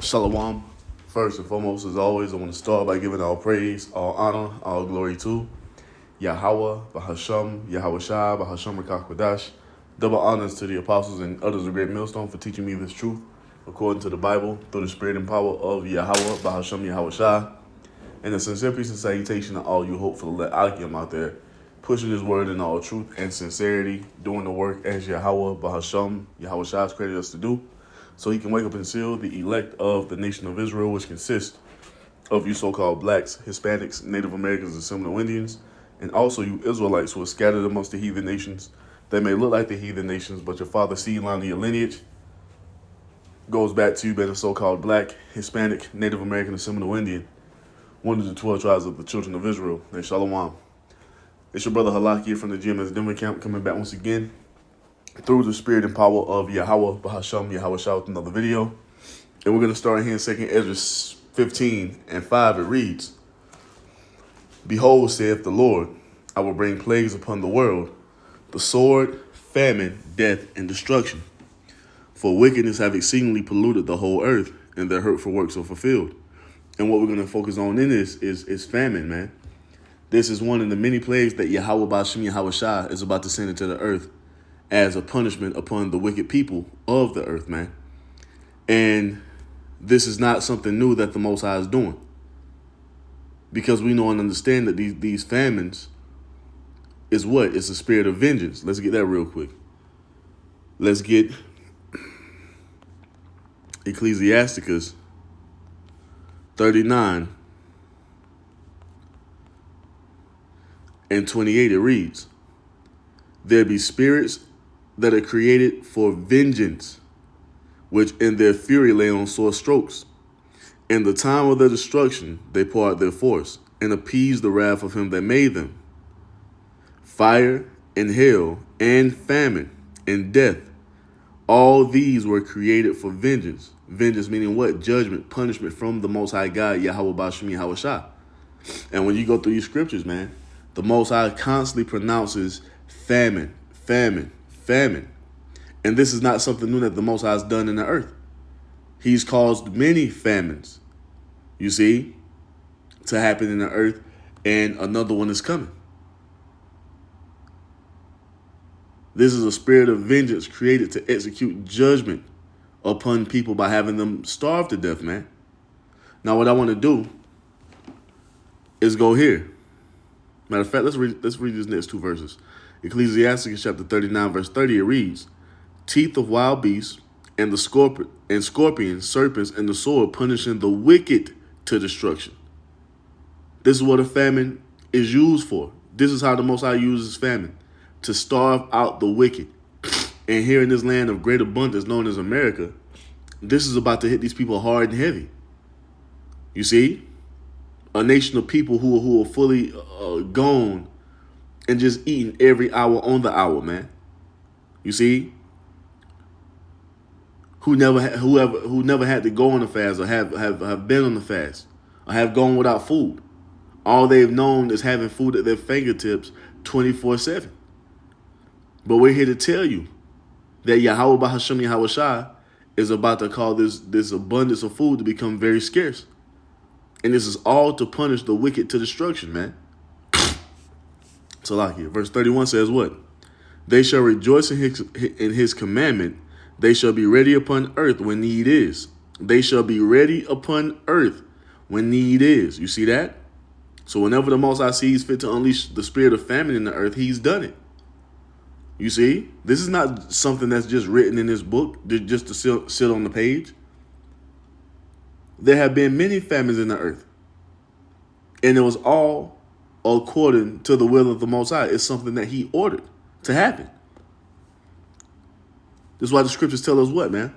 Shalom. First and foremost, as always, I want to start by giving all praise, all honor, all glory to Yahweh, Bahasham, Yahweh Shai, Bahasham Rakakwadash. Double honors to the apostles and others of Great Millstone for teaching me this truth according to the Bible through the spirit and power of Yahweh, Bahasham, Yahweh Shai. And a sincere peace and salutation to all you hopeful Akim out there, pushing his word in all truth and sincerity, doing the work as Yahweh, Bahasham, Yahweh Shai has created us to do, so he can wake up and seal the elect of the nation of Israel, which consists of you so-called blacks, Hispanics, Native Americans, and Seminole Indians, and also you Israelites who are scattered amongst the heathen nations. They may look like the heathen nations, but your father's seed line of your lineage goes back to you being a so-called black, Hispanic, Native American, and Seminole Indian, one of the 12 tribes of the children of Israel. And Shalom. It's your brother Halaki from the GMS Denver camp coming back once again through the spirit and power of Yahweh, Bahasham, Yahweh Shai with another video. And we're going to start here in 2nd Ezra 15:5. It reads, Behold, saith the Lord, I will bring plagues upon the world, the sword, famine, death, and destruction. For wickedness have exceedingly polluted the whole earth, and their hurtful works are fulfilled. And what we're going to focus on in this is famine, man. This is one of the many plagues that Yahweh Bahasham, Yahweh Shai is about to send into the earth as a punishment upon the wicked people of the earth, man. And this is not something new that the Most High is doing, because we know and understand that these famines is what? It's a spirit of vengeance. Let's get that real quick. Let's get Ecclesiasticus 39:28. It reads, There be spirits that are created for vengeance, which in their fury lay on sore strokes. In the time of their destruction they pour out their force, and appease the wrath of him that made them. Fire and hail and famine and death, all these were created for vengeance. Vengeance meaning what? Judgment, punishment from the Most High God, Yahweh Bahasham, Yahweh Shai. And when you go through these scriptures, man, the Most High constantly pronounces famine, famine, famine. And this is not something new that the Most High has done in the earth. He's caused many famines, you see, to happen in the earth, and another one is coming. This is a spirit of vengeance created to execute judgment upon people by having them starve to death, man. Now, what I want to do is go here. Matter of fact, let's read these next two verses. Ecclesiasticus chapter 39, verse 30, it reads, Teeth of wild beasts and the scorpions, serpents, and the sword, punishing the wicked to destruction. This is what a famine is used for. This is how the Most High uses famine, to starve out the wicked. And here in this land of great abundance known as America, this is about to hit these people hard and heavy. You see? A nation of people who are fully gone and just eating every hour on the hour, man. You see? Who never had to go on a fast or have been on the fast or have gone without food. All they've known is having food at their fingertips 24/7. But we're here to tell you that Yahweh Bahasham, Yahweh Shai is about to call this abundance of food to become very scarce. And this is all to punish the wicked to destruction, man. So like here, verse 31 says what? They shall rejoice in his commandment. They shall be ready upon earth when need is. They shall be ready upon earth when need is. You see that? So whenever the Most High sees fit to unleash the spirit of famine in the earth, he's done it. You see? This is not something that's just written in this book just to sit on the page. There have been many famines in the earth. And it was all according to the will of the Most High. It's something that he ordered to happen. This is why the scriptures tell us what, man?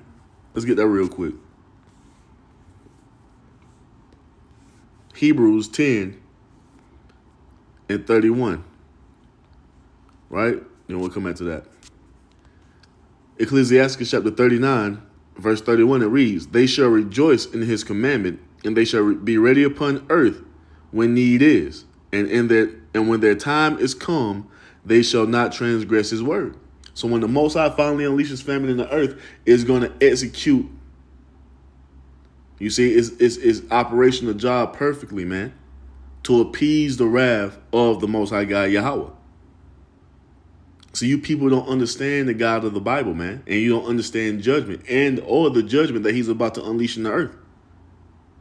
Let's get that real quick. Hebrews 10:31. Right? And we'll come back to that. Ecclesiasticus chapter 39, verse 31, it reads, They shall rejoice in his commandment, and they shall be ready upon earth when need is. And when their time is come, they shall not transgress his word. So when the Most High finally unleashes famine in the earth, is going to execute You see, it's operational job perfectly, man, to appease the wrath of the Most High God Yahweh. So you people don't understand the God of the Bible, man, and you don't understand judgment and or the judgment that he's about to unleash in the earth.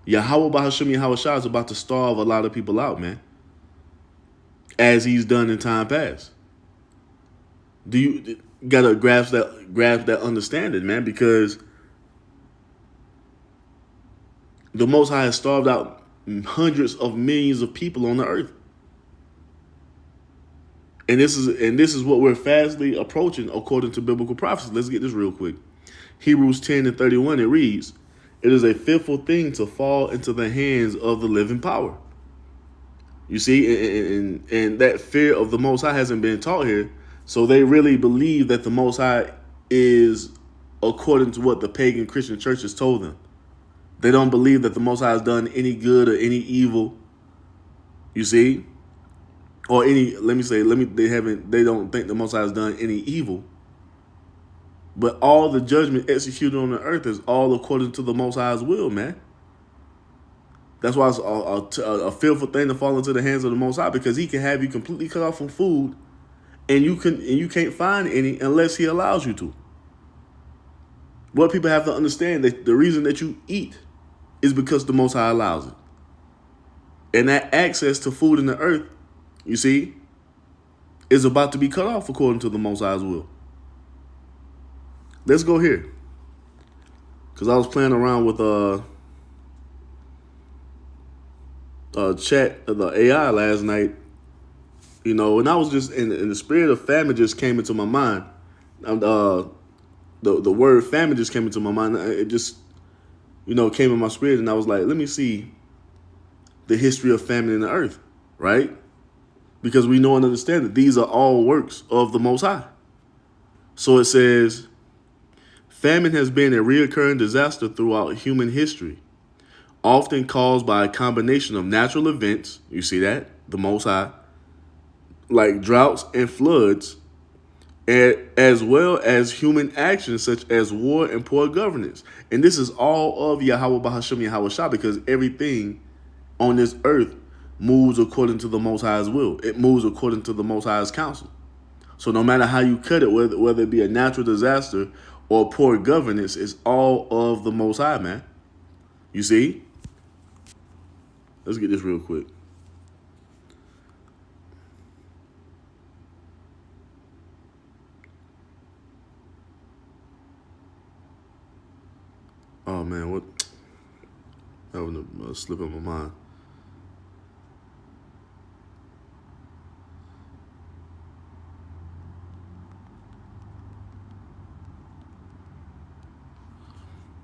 Yahweh Bahasham Yahweh Shah is about to starve a lot of people out, man, as he's done in time past. Do you gotta grasp that understanding, man? Because the Most High has starved out hundreds of millions of people on the earth. And this is what we're fastly approaching according to biblical prophecy. Let's get this real quick. Hebrews 10:31, it reads, "It is a fearful thing to fall into the hands of the living power." You see, and that fear of the Most High hasn't been taught here. So they really believe that the Most High is according to what the pagan Christian churches told them. They don't believe that the Most High has done any good or any evil. You see? Or they don't think the Most High has done any evil. But all the judgment executed on the earth is all according to the Most High's will, man. That's why it's a fearful thing to fall into the hands of the Most High, because he can have you completely cut off from food, and you can't find any unless he allows you to. What people have to understand, that the reason that you eat is because the Most High allows it. And that access to food in the earth, you see, is about to be cut off according to the Most High's will. Let's go here. Because I was playing around with chat, the AI last night, and I was just in the spirit of famine just came into my mind. The word famine just came into my mind. It just, came in my spirit, and I was like, let me see the history of famine in the earth, right? Because we know and understand that these are all works of the Most High. So it says, famine has been a recurring disaster throughout human history, often caused by a combination of natural events, you see that, the Most High, like droughts and floods, as well as human actions such as war and poor governance. And this is all of Yahweh Bahasham Yahweh Shah, because everything on this earth moves according to the Most High's will. It moves according to the Most High's counsel. So no matter how you cut it, whether it be a natural disaster or poor governance, it's all of the Most High, man. You see? Let's get this real quick. Oh, man, what? That was a slip of my mind.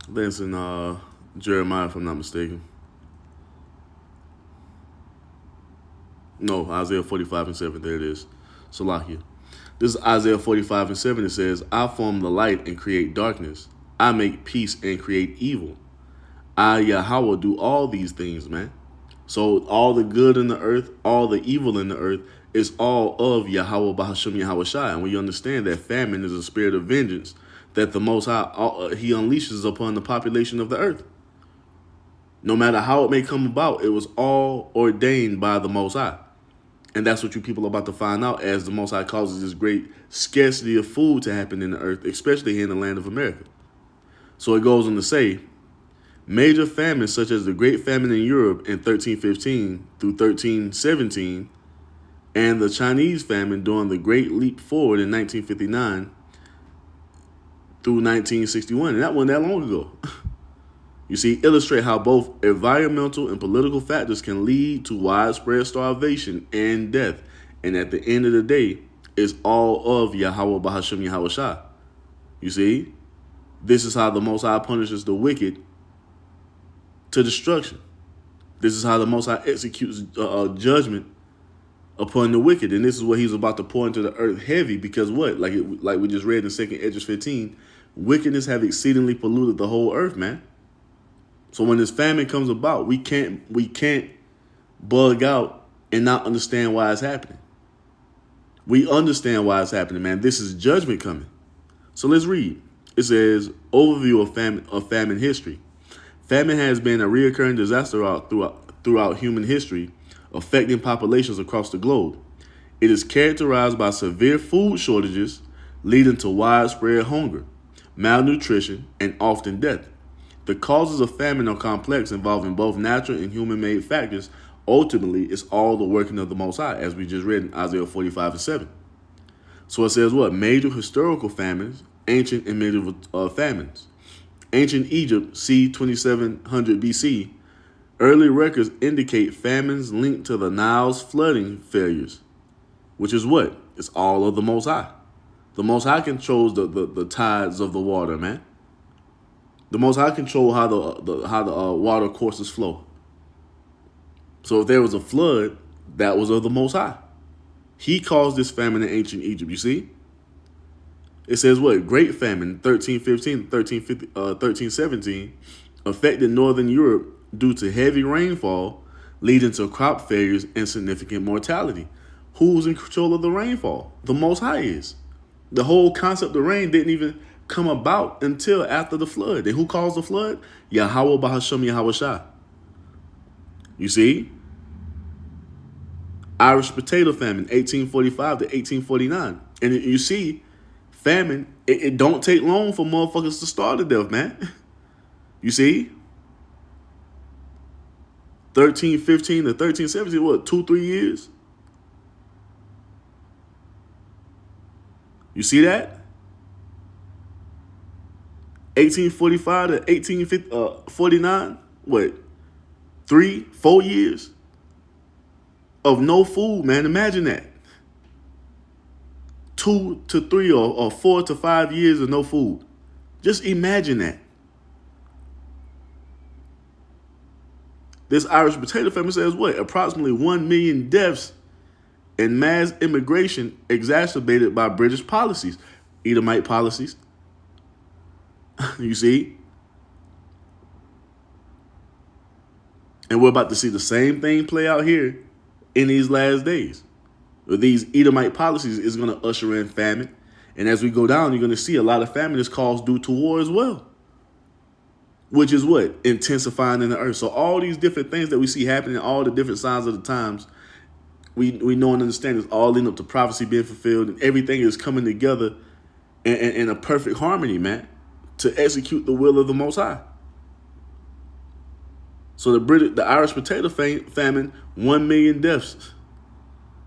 I think it's in Jeremiah, if I'm not mistaken. No, Isaiah 45:7. There it is. Salakia. This is Isaiah 45:7. It says, "I form the light and create darkness. I make peace and create evil. I, Yahweh, do all these things," man. So all the good in the earth, all the evil in the earth is all of Yahweh Bahasham Yahweh Shai. And we understand that famine is a spirit of vengeance that the Most High, he unleashes upon the population of the earth. No matter how it may come about, it was all ordained by the Most High. And that's what you people are about to find out, as the Most High causes this great scarcity of food to happen in the earth, especially here in the land of America. So it goes on to say, major famines such as the Great Famine in Europe in 1315 through 1317, and the Chinese famine during the Great Leap Forward in 1959 through 1961, and that wasn't that long ago. You see, illustrate how both environmental and political factors can lead to widespread starvation and death. And at the end of the day, it's all of Yahweh Bahasham Yahweh Shah. You see, this is how the Most High punishes the wicked to destruction. This is how the Most High executes judgment upon the wicked. And this is what he's about to pour into the earth heavy, because what? Like we just read in 2 Esdras 15, wickedness have exceedingly polluted the whole earth, man. So when this famine comes about, we can't bug out and not understand why it's happening. We understand why it's happening, man. This is judgment coming. So let's read. It says, overview of famine history. Famine has been a recurring disaster throughout human history, affecting populations across the globe. It is characterized by severe food shortages, leading to widespread hunger, malnutrition, and often death. The causes of famine are complex, involving both natural and human-made factors. Ultimately, it's all the working of the Most High, as we just read in Isaiah 45:7. So it says what? Major historical famines, ancient and medieval famines. Ancient Egypt, c. 2700 BC, early records indicate famines linked to the Nile's flooding failures, which is what? It's all of the Most High. The Most High controls the tides of the water, man. The Most High control how the water courses flow. So if there was a flood, that was of the Most High. He caused this famine in ancient Egypt, you see? It says what? Great famine, 1315, 1317, affected northern Europe due to heavy rainfall, leading to crop failures and significant mortality. Who's in control of the rainfall? The Most High is. The whole concept of rain didn't even come about until after the flood. And who caused the flood? Yahweh Bahasham Yahweh Shah. You see? Irish potato famine, 1845 to 1849. And you see, famine, it don't take long for motherfuckers to starve to death, man. You see? 1315 to 1317, what, 2-3 years? You see that? 1845 to 1849, what, 3-4 years of no food, man. Imagine that. 2 to 3 or 4 to 5 years of no food. Just imagine that. This Irish potato famine says what? Approximately 1 million deaths and mass immigration exacerbated by British policies, Edomite policies. You see? And we're about to see the same thing play out here in these last days. With these Edomite policies is going to usher in famine. And as we go down, you're going to see a lot of famine is caused due to war as well. Which is what? Intensifying in the earth. So all these different things that we see happening, all the different signs of the times, we know and understand it's all leading up to prophecy being fulfilled, and everything is coming together in a perfect harmony, man, to execute the will of the Most High. So the Irish potato famine, 1 million deaths.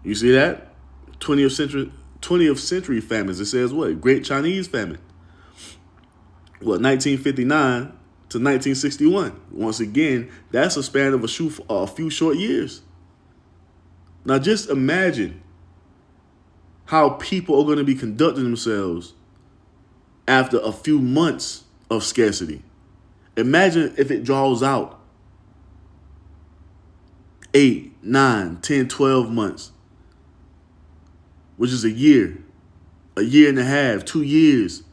You see that? 20th century famines. It says what? Great Chinese famine. What, 1959 to 1961. Once again, that's a span of a few short years. Now just imagine how people are going to be conducting themselves after a few months of scarcity. Imagine if it draws out 8, 9, 10, 12 months, which is a year and a half, 2 years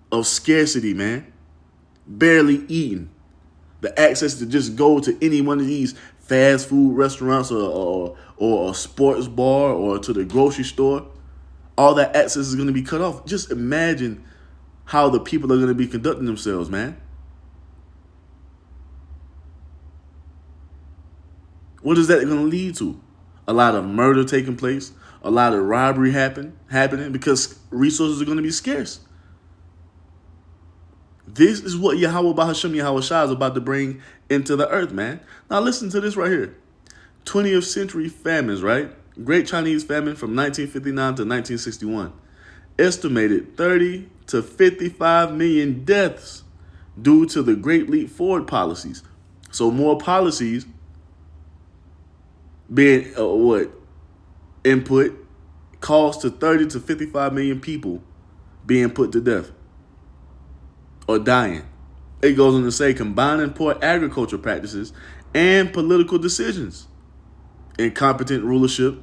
of scarcity, man. Barely eating. The access to just go to any one of these fast food restaurants or a sports bar or to the grocery store, all that access is going to be cut off. Just imagine how the people are going to be conducting themselves, man. What is that going to lead to? A lot of murder taking place, a lot of robbery happening because resources are going to be scarce. This is what Yahweh Bahasham Yahweh Shah is about to bring into the earth, man. Now listen to this right here. 20th century famines, right? Great Chinese famine from 1959 to 1961. Estimated 30 to 55 million deaths due to the Great Leap Forward policies. So more policies being input caused to 30 to 55 million people being put to death or dying. It goes on to say combining poor agriculture practices and political decisions, incompetent rulership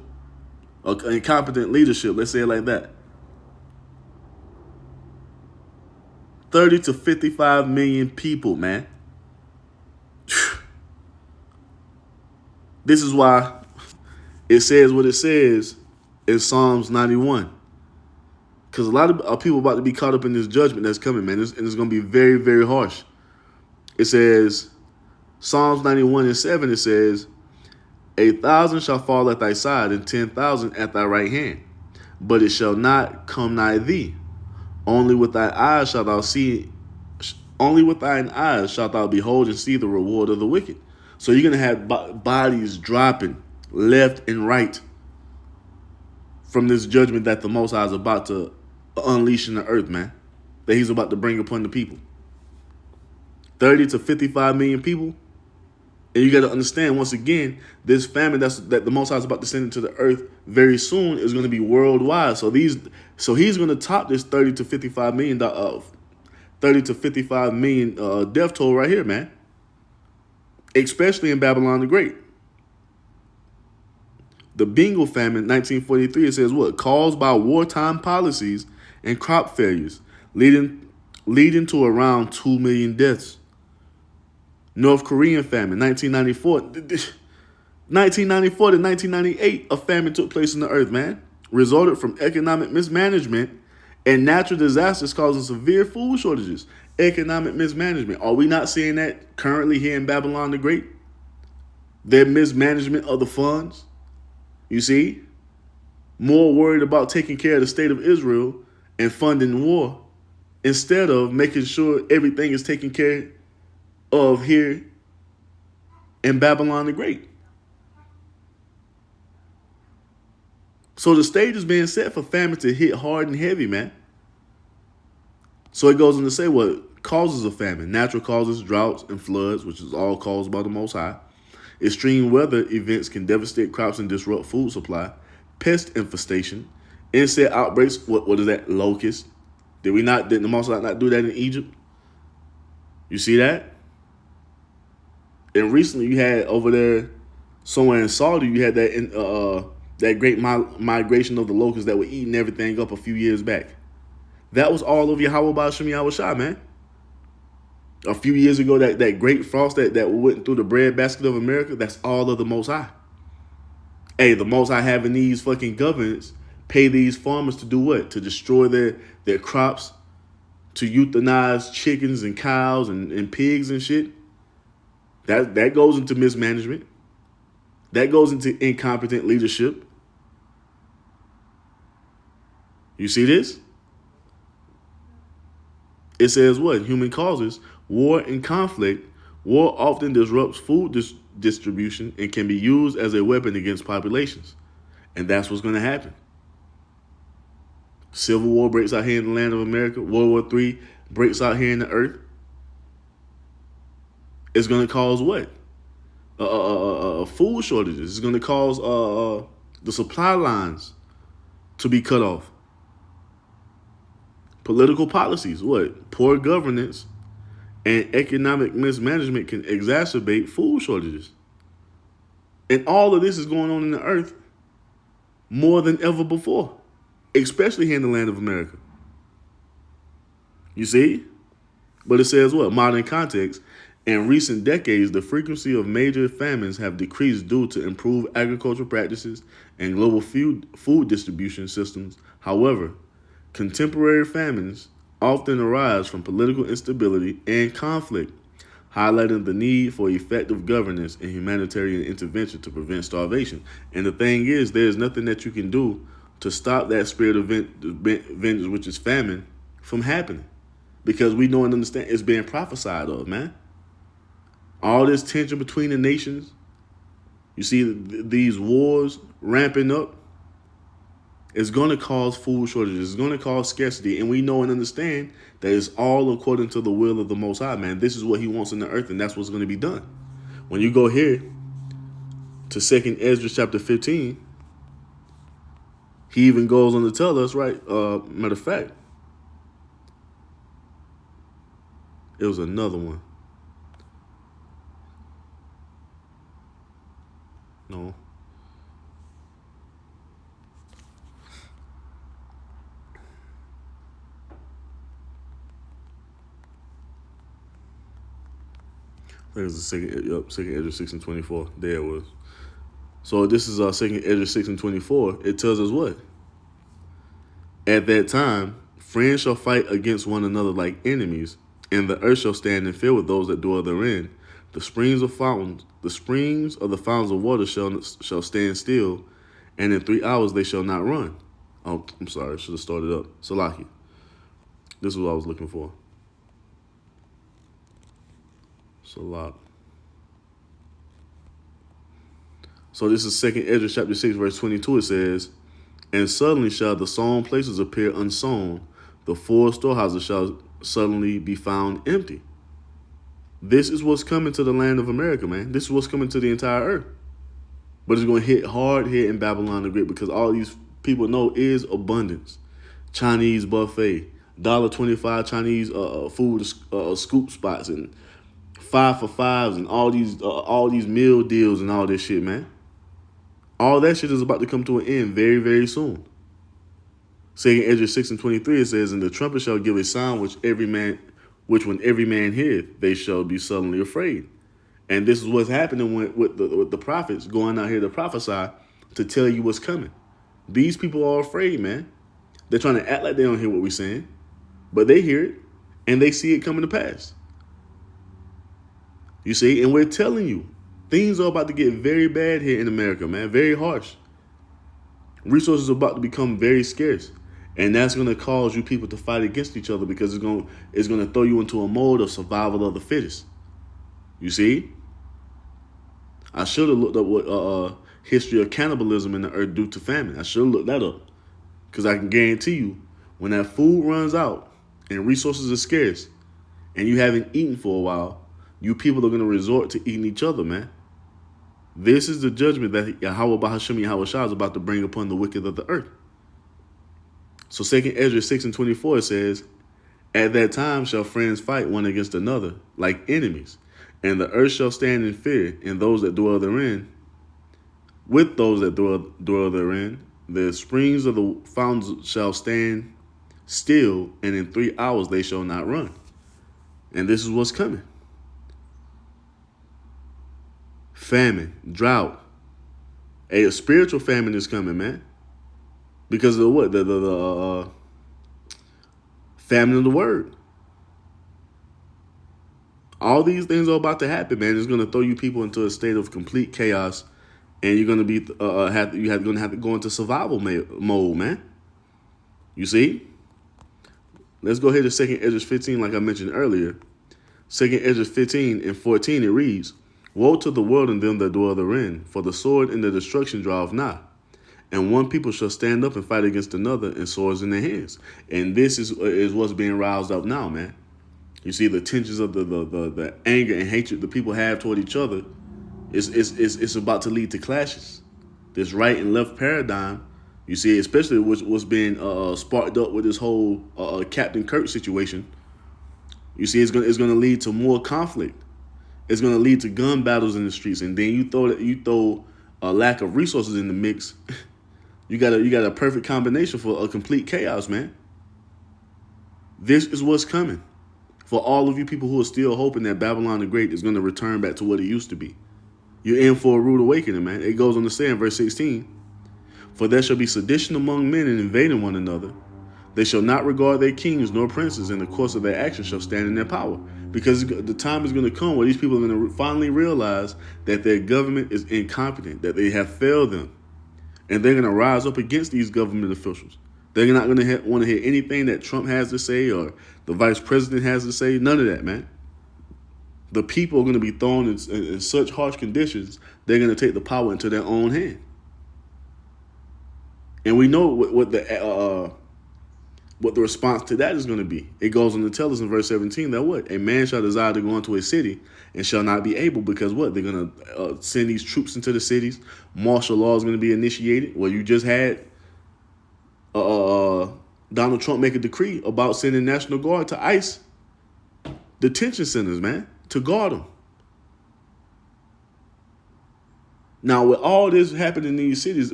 or incompetent leadership, let's say it like that. 30 to 55 million people, man. This is why it says what it says in Psalms 91. Because a lot of people about to be caught up in this judgment that's coming, man. And it's going to be very, very harsh. It says, Psalms 91:7, it says, 1,000 shall fall at thy side, and 10,000 at thy right hand, but it shall not come nigh thee. Only with thy eyes shalt thou see, only with thine eyes shalt thou behold and see the reward of the wicked. So you're going to have bodies dropping left and right from this judgment that the Most High is about to unleash in the earth, man. That he's about to bring upon the people. 30 to 55 million people. And you got to understand, once again, this famine that the Most High is about to send into the earth very soon is going to be worldwide. So he's going to top this 30 to 55 million death toll right here, man. Especially in Babylon the Great. The Bengal famine, 1943, it says what? Caused by wartime policies and crop failures, leading to around 2 million deaths. North Korean famine, 1994. 1994 to 1998, a famine took place in the earth, man. Resulted from economic mismanagement and natural disasters causing severe food shortages. Economic mismanagement. Are we not seeing that currently here in Babylon the Great? Their mismanagement of the funds. You see? More worried about taking care of the state of Israel and funding war instead of making sure everything is taken care of here in Babylon the Great. So the stage is being set for famine to hit hard and heavy, man. So it goes on to say what causes a famine. Natural causes, droughts and floods, which is all caused by the Most High. Extreme weather events can devastate crops and disrupt food supply. Pest infestation. Insect outbreaks. What is that? Locust. Did the Most High not do that in Egypt? You see that? And recently you had over there, somewhere in Saudi, you had that great migration of the locusts that were eating everything up a few years back. That was all of Yahweh Ba'Shem Yahweh Shai, man. A few years ago, that great frost that went through the breadbasket of America, that's all of the Most High. Hey, the Most High having these fucking governments pay these farmers to do what? To destroy their crops, to euthanize chickens and cows and pigs and shit. That goes into mismanagement. That goes into incompetent leadership. You see this? It says what? Human causes. War and conflict. War often disrupts food distribution and can be used as a weapon against populations. And that's what's going to happen. Civil War breaks out here in the land of America. World War III breaks out here in the earth. It's going to cause what? Food shortages. It's going to cause the supply lines to be cut off. Political policies, what? Poor governance and economic mismanagement can exacerbate food shortages. And all of this is going on in the earth more than ever before, especially here in the land of America. You see? But it says what? Modern context. In recent decades, the frequency of major famines have decreased due to improved agricultural practices and global food distribution systems. However, contemporary famines often arise from political instability and conflict, highlighting the need for effective governance and humanitarian intervention to prevent starvation. And the thing is, there's nothing that you can do to stop that spirit of vengeance, which is famine, from happening. Because we know and understand it's being prophesied of, man. All this tension between the nations, you see these wars ramping up, it's going to cause food shortages. It's going to cause scarcity. And we know and understand that it's all according to the will of the Most High, man. This is what he wants in the earth, and that's what's going to be done. When you go here to 2nd Ezra chapter 15, he even goes on to tell us, right? Matter of fact, it was another one. No. I think it was the second Ezra 6 and 24. There it was. So this is our second Ezra 6 and 24. It tells us what? At that time, friends shall fight against one another like enemies, and the earth shall stand and fill with those that dwell therein. The springs of the fountains of water shall stand still, and in 3 hours they shall not run. Oh, I'm sorry, I should have started up. Salaki. This is what I was looking for. Salak. So this is 2nd Ezra chapter 6, verse 22. It says, and suddenly shall the sown places appear unsown. The 4 storehouses shall suddenly be found empty. This is what's coming to the land of America, man. This is what's coming to the entire earth. But it's going to hit hard here in Babylon the Great because all these people know is abundance. Chinese buffet, $1.25 Chinese food scoop spots, and 5 for 5s, and all these meal deals and all this shit, man. All that shit is about to come to an end very, very soon. 2nd Ezra 6:23 it says, and the trumpet shall give a sound which when every man heareth, they shall be suddenly afraid. And this is what's happening with the prophets going out here to prophesy to tell you what's coming. These people are afraid, man. They're trying to act like they don't hear what we're saying, but they hear it and they see it coming to pass. You see, and we're telling you, things are about to get very bad here in America, man. Very harsh. Resources are about to become very scarce. And that's going to cause you people to fight against each other because it's going to throw you into a mode of survival of the fittest. You see? I should have looked up what history of cannibalism in the earth due to famine. I should have looked that up. Because I can guarantee you, when that food runs out and resources are scarce and you haven't eaten for a while, you people are going to resort to eating each other, man. This is the judgment that Yahweh Bahasham Yahweh Shah is about to bring upon the wicked of the earth. So 2nd Ezra 6:24 says, at that time shall friends fight one against another like enemies, and the earth shall stand in fear, and those that dwell therein, with those that dwell therein, the springs of the fountains shall stand still, and in 3 hours they shall not run. And this is what's coming. Famine, drought. A spiritual famine is coming, man. Because of what? The famine of the word. All these things are about to happen, man. It's going to throw you people into a state of complete chaos, and you're going to be going to have to go into survival mode, man. You see? Let's go ahead to 2nd Ezra 15, like I mentioned earlier. 2nd Ezra 15:14, it reads, woe to the world and them that dwell therein, for the sword and the destruction draweth nigh. And one people shall stand up and fight against another, and swords in their hands. And this is what's being roused up now, man. You see the tensions of the anger and hatred the people have toward each other. It's about to lead to clashes. This right and left paradigm, you see, especially what's being sparked up with this whole Captain Kirk situation. You see, it's gonna lead to more conflict. It's gonna lead to gun battles in the streets, and then you throw a lack of resources in the mix. You got a perfect combination for a complete chaos, man. This is what's coming. For all of you people who are still hoping that Babylon the Great is going to return back to what it used to be. You're in for a rude awakening, man. It goes on to say in verse 16, for there shall be sedition among men and invading one another. They shall not regard their kings nor princes, and the course of their actions shall stand in their power. Because the time is going to come where these people are going to finally realize that their government is incompetent, that they have failed them. And they're going to rise up against these government officials. They're not going to want to hear anything that Trump has to say or the vice president has to say. None of that, man. The people are going to be thrown in such harsh conditions, they're going to take the power into their own hand. And we know what the response to that is going to be. It goes on to tell us in verse 17 that what? A man shall desire to go into a city and shall not be able, because what? They're going to send these troops into the cities. Martial law is going to be initiated. Well, you just had Donald Trump make a decree about sending National Guard to ICE detention centers, man, to guard them. Now, with all this happening in these cities,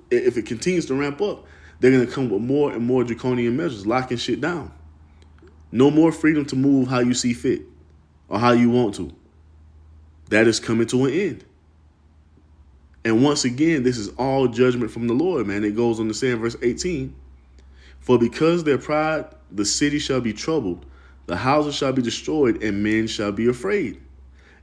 if it continues to ramp up, they're going to come with more and more draconian measures, locking shit down. No more freedom to move how you see fit or how you want to. That is coming to an end. And once again, this is all judgment from the Lord, man. It goes on to say in verse 18, for because their pride, the city shall be troubled, The houses shall be destroyed, and men shall be afraid.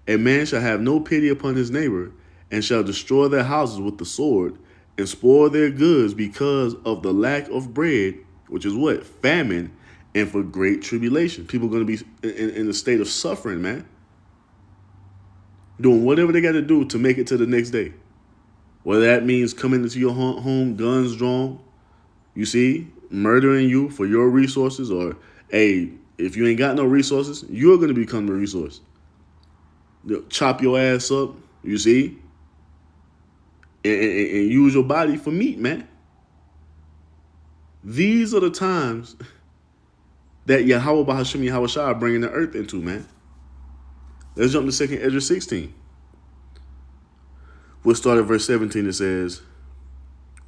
A man shall have no pity upon his neighbor, and shall destroy their houses with the sword, and spoil their goods because of the lack of bread, which is what? Famine, and for great tribulation. People are going to be in a state of suffering, man. Doing whatever they got to do to make it to the next day. Whether that means coming into your home, guns drawn, you see, murdering you for your resources, or, hey, if you ain't got no resources, you're going to become the resource. They'll chop your ass up, you see, and use your body for meat, man. These are the times that Yahweh Bahasham Yahweh Shah bringing the earth into, man. Let's jump to 2nd Ezra 16. We'll start at verse 17. It says,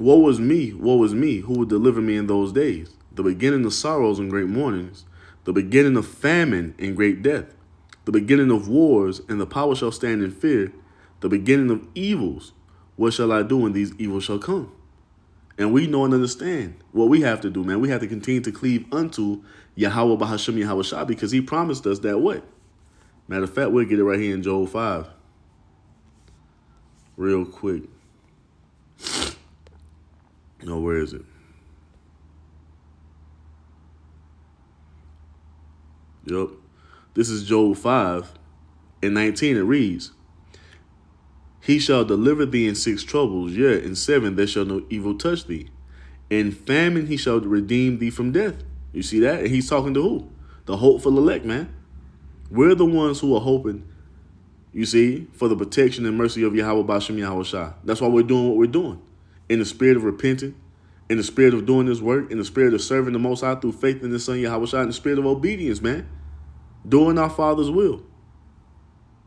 woe is me, who will deliver me in those days? The beginning of sorrows and great mournings, the beginning of famine and great death, the beginning of wars, and the power shall stand in fear, the beginning of evils. What shall I do when these evils shall come? And we know and understand what we have to do, man. We have to continue to cleave unto Yahweh Bahasham Yahweh Shah, because he promised us that what? Matter of fact, we'll get it right here in Joel 5. Real quick. No, where is it? Yep. This is Joel 5 and 19. It reads, he shall deliver thee in 6 troubles, yet in 7 there shall no evil touch thee. In famine he shall redeem thee from death. You see that? And he's talking to who? The hopeful elect, man. We're the ones who are hoping, you see, for the protection and mercy of Yahweh Bashem Yahweh Shah. That's why we're doing what we're doing. In the spirit of repenting, in the spirit of doing this work, in the spirit of serving the Most High through faith in the Son Yahweh Shah, in the spirit of obedience, man. Doing our Father's will.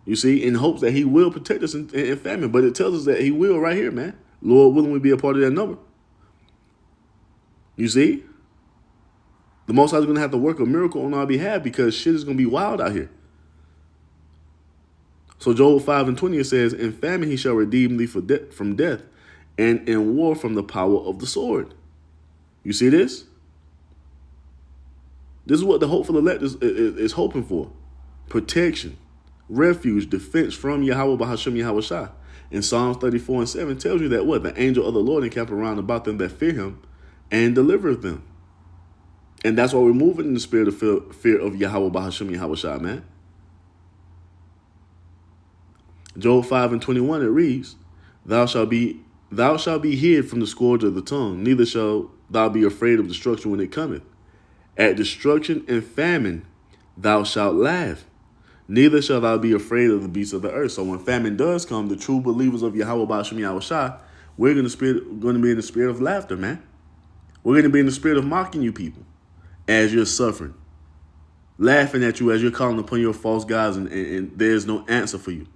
You see, in hopes that he will protect us in famine. But it tells us that he will right here, man. Lord willing, we be a part of that number. You see? The Most High is going to have to work a miracle on our behalf, because shit is going to be wild out here. So Joel 5 and 20, it says, in famine he shall redeem thee from death, and in war from the power of the sword. You see this? This is what the hopeful elect is hoping for. Protection, refuge, defense from Yahweh Bahasham Yahweh Shah. In Psalms 34 and 7 tells you that what? The angel of the Lord encamped around about them that fear him and delivereth them. And that's why we're moving in the spirit of fear of Yahweh Bahasham Yahweh Shah, man. Job 5 and 21, it reads, thou shalt be hid from the scourge of the tongue, neither shalt thou be afraid of destruction when it cometh. At destruction and famine thou shalt laugh, neither shalt thou be afraid of the beasts of the earth. So when famine does come, the true believers of Yahweh Ba'ashem Yahweh Shah, we're going to be in the spirit of laughter, man. We're going to be in the spirit of mocking you people as you're suffering, laughing at you as you're calling upon your false gods, and there's no answer for you.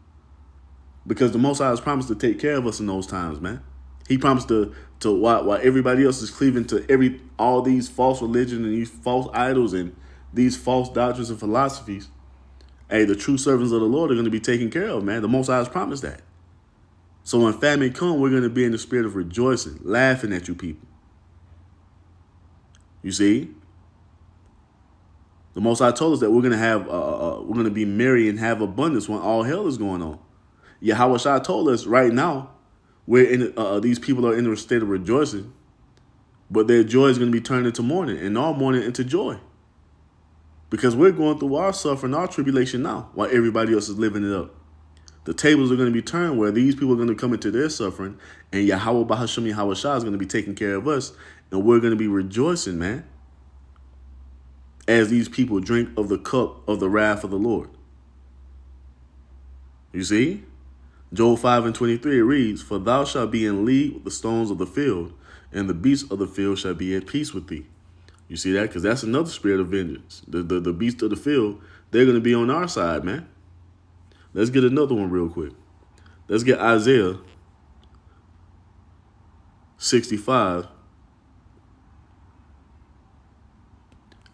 Because the Most High has promised to take care of us in those times, man. He promised to while everybody else is cleaving to all these false religions and these false idols and these false doctrines and philosophies, hey, the true servants of the Lord are going to be taken care of, man. The Most High has promised that. So when famine comes, we're going to be in the spirit of rejoicing, laughing at you people. You see? The Most High told us that we're going to be merry and have abundance when all hell is going on. Yahweh Shah told us right now, these people are in a state of rejoicing, but their joy is going to be turned into mourning, and our mourning into joy. Because we're going through our suffering, our tribulation now, while everybody else is living it up. The tables are going to be turned where these people are going to come into their suffering, and Yahweh Bahasham Yahweh Shah is going to be taking care of us, and we're going to be rejoicing, man, as these people drink of the cup of the wrath of the Lord. You see? Job 5 and 23, it reads, for thou shalt be in league with the stones of the field, and the beasts of the field shall be at peace with thee. You see that? Because that's another spirit of vengeance. The beasts of the field, they're going to be on our side, man. Let's get another one real quick. Let's get Isaiah 65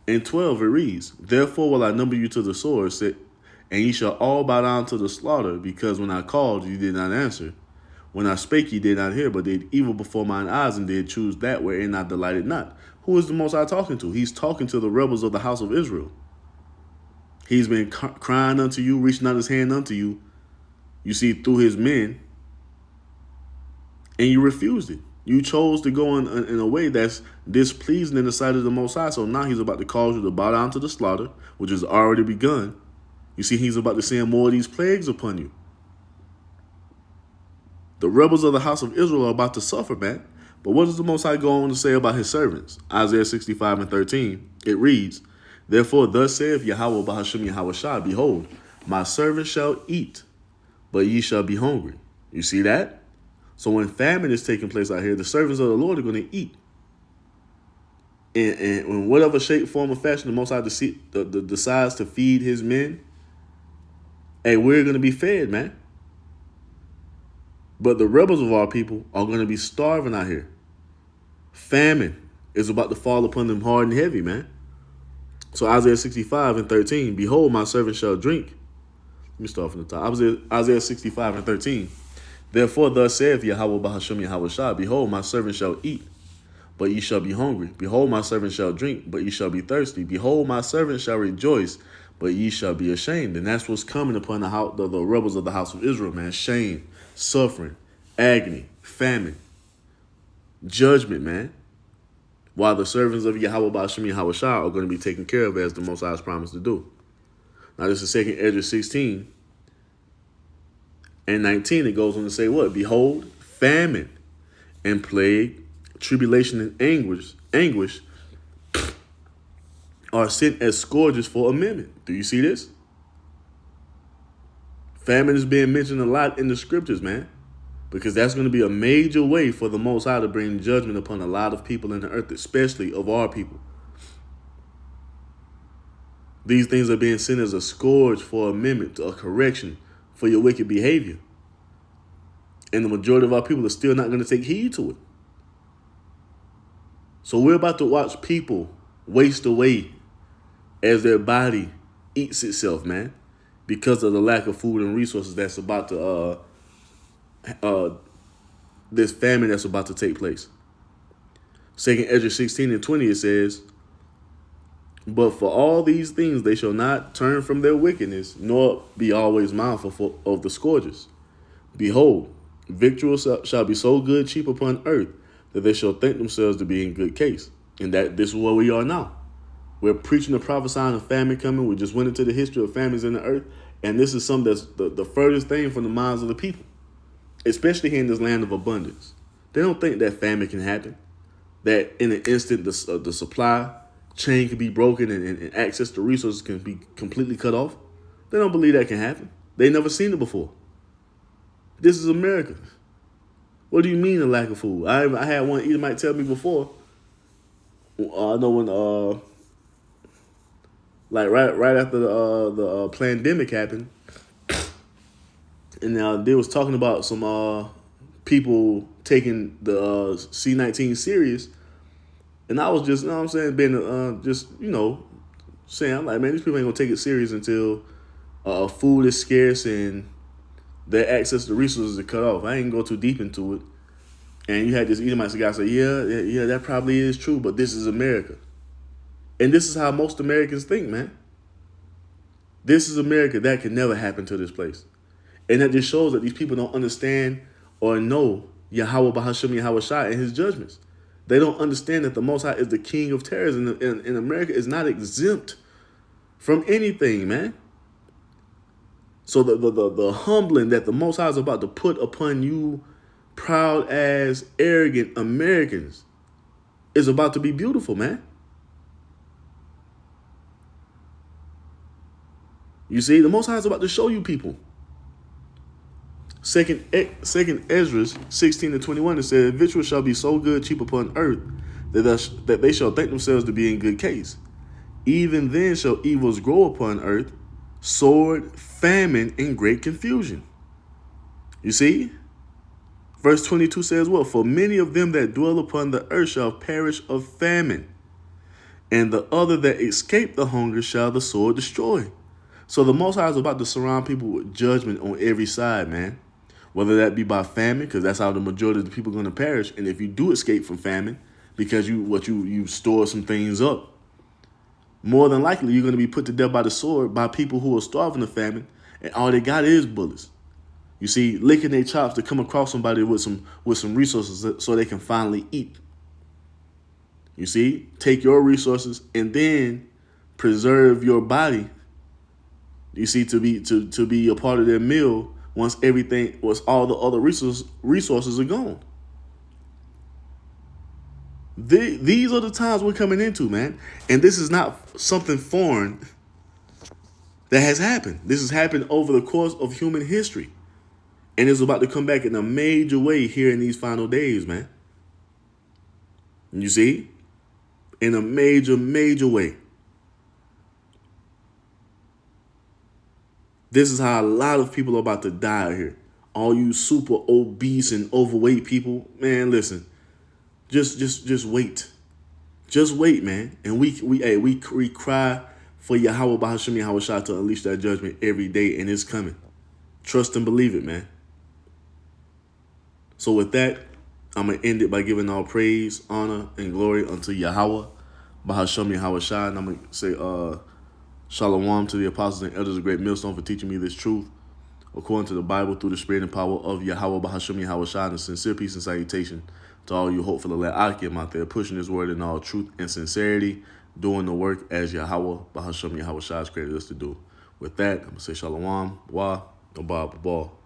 and 12. It reads, therefore will I number you to the sword, and ye shall all bow down to the slaughter, because when I called, you did not answer. When I spake, ye did not hear, but did evil before mine eyes, and did choose that wherein I delighted not. Who is the Most High talking to? He's talking to the rebels of the house of Israel. He's been crying unto you, reaching out his hand unto you, you see, through his men, and you refused it. You chose to go in a way that's displeasing in the sight of the Most High. So now he's about to cause you to bow down to the slaughter, which has already begun. You see, he's about to send more of these plagues upon you. The rebels of the house of Israel are about to suffer, man. But what does the Most High go on to say about his servants? Isaiah 65:13, it reads, Therefore thus saith Yahweh Bahashem Yahweh Shah, Behold, my servants shall eat, but ye shall be hungry. You see that? So when famine is taking place out here, the servants of the Lord are going to eat. And in whatever shape, form, or fashion the Most High decides to feed his men, hey, we're going to be fed, man. But the rebels of our people are going to be starving out here. Famine is about to fall upon them hard and heavy, man. So Isaiah 65:13, Behold, my servant shall drink. Let me start from the top. Isaiah 65:13. Therefore thus saith Yahweh Bahashem Yahweh Shah, Behold, my servant shall eat, but ye shall be hungry. Behold, my servant shall drink, but ye shall be thirsty. Behold, my servant shall rejoice, but ye shall be ashamed. And that's what's coming upon the rebels of the house of Israel, man. Shame, suffering, agony, famine, judgment, man. While the servants of Yahweh Bahashem Yahweh Shah are going to be taken care of as the Most High has promised to do. Now this is 2 Ezra 16 and 19. It goes on to say what? Behold, famine and plague, tribulation and anguish are sent as scourges for amendment. Do you see this? Famine is being mentioned a lot in the scriptures, man, because that's going to be a major way for the Most High to bring judgment upon a lot of people in the earth, especially of our people. These things are being sent as a scourge for amendment, a correction for your wicked behavior. And the majority of our people are still not going to take heed to it. So we're about to watch people waste away as their body eats itself, man, because of the lack of food and resources that's about to, this famine that's about to take place. 2 Ezra 16:20, it says, But for all these things they shall not turn from their wickedness, nor be always mindful of the scourges. Behold, victuals shall be so good cheap upon earth, that they shall think themselves to be in good case. And that this is where we are now. We're preaching and prophesying of famine coming. We just went into the history of famines in the earth. And this is something that's the furthest thing from the minds of the people, especially here in this land of abundance. They don't think that famine can happen, that in an instant the supply chain can be broken and access to resources can be completely cut off. They don't believe that can happen. They never seen it before. This is America. What do you mean a lack of food? I had one Edomite tell me before. I know when like right after the pandemic happened, and they was talking about some people taking the C-19 serious, and I was just, you know what I'm saying, being just, you know, saying, I'm like, man, these people ain't gonna take it serious until food is scarce and their access to resources are cut off. I ain't go too deep into it. And you had this Edomite guy say, yeah, that probably is true, but this is America. And this is how most Americans think, man. This is America. That can never happen to this place. And that just shows that these people don't understand or know Yahweh Bahashem Yahweh Shai and his judgments. They don't understand that the Most High is the king of terrors, and America is not exempt from anything, man. So the humbling that the Most High is about to put upon you proud ass, arrogant Americans is about to be beautiful, man. You see, the Most High is about to show you people. Second Ezra 16:21, it says, Victuals shall be so good cheap upon earth that they shall think themselves to be in good case. Even then shall evils grow upon earth, sword, famine, and great confusion. You see? Verse 22 says, well, for many of them that dwell upon the earth shall perish of famine, and the other that escape the hunger shall the sword destroy. So the Most High is about to surround people with judgment on every side, man. Whether that be by famine, because that's how the majority of the people are going to perish. And if you do escape from famine, because you store some things up, More than likely, you're going to be put to death by the sword by people who are starving the famine, and all they got is bullets. You see, licking their chops to come across somebody with some resources so they can finally eat. You see, take your resources and then preserve your body. You see, to be a part of their meal once all the other resources are gone. These are the times we're coming into, man. And this is not something foreign that has happened. This has happened over the course of human history. And it's about to come back in a major way here in these final days, man. You see? In a major, major way. This is how a lot of people are about to die out here. All you super obese and overweight people, man, listen. Just wait. Just wait, man. And we cry for Yahweh Bahasham Yahweh Shah to unleash that judgment every day, and it's coming. Trust and believe it, man. So with that, I'm going to end it by giving all praise, honor, and glory unto Yahweh Bahasham Yahweh Shah. And I'm going to say shalom to the apostles and elders of Great Millstone for teaching me this truth according to the Bible through the spirit and power of Yahweh Bahasham Yahweh Shah. And a sincere peace and salutation to all you hopeful Akim out there pushing this word in all truth and sincerity, doing the work as Yahweh Bahasham Yahweh Shah has created us to do. With that, I'm going to say shalom, wa, abba, ball.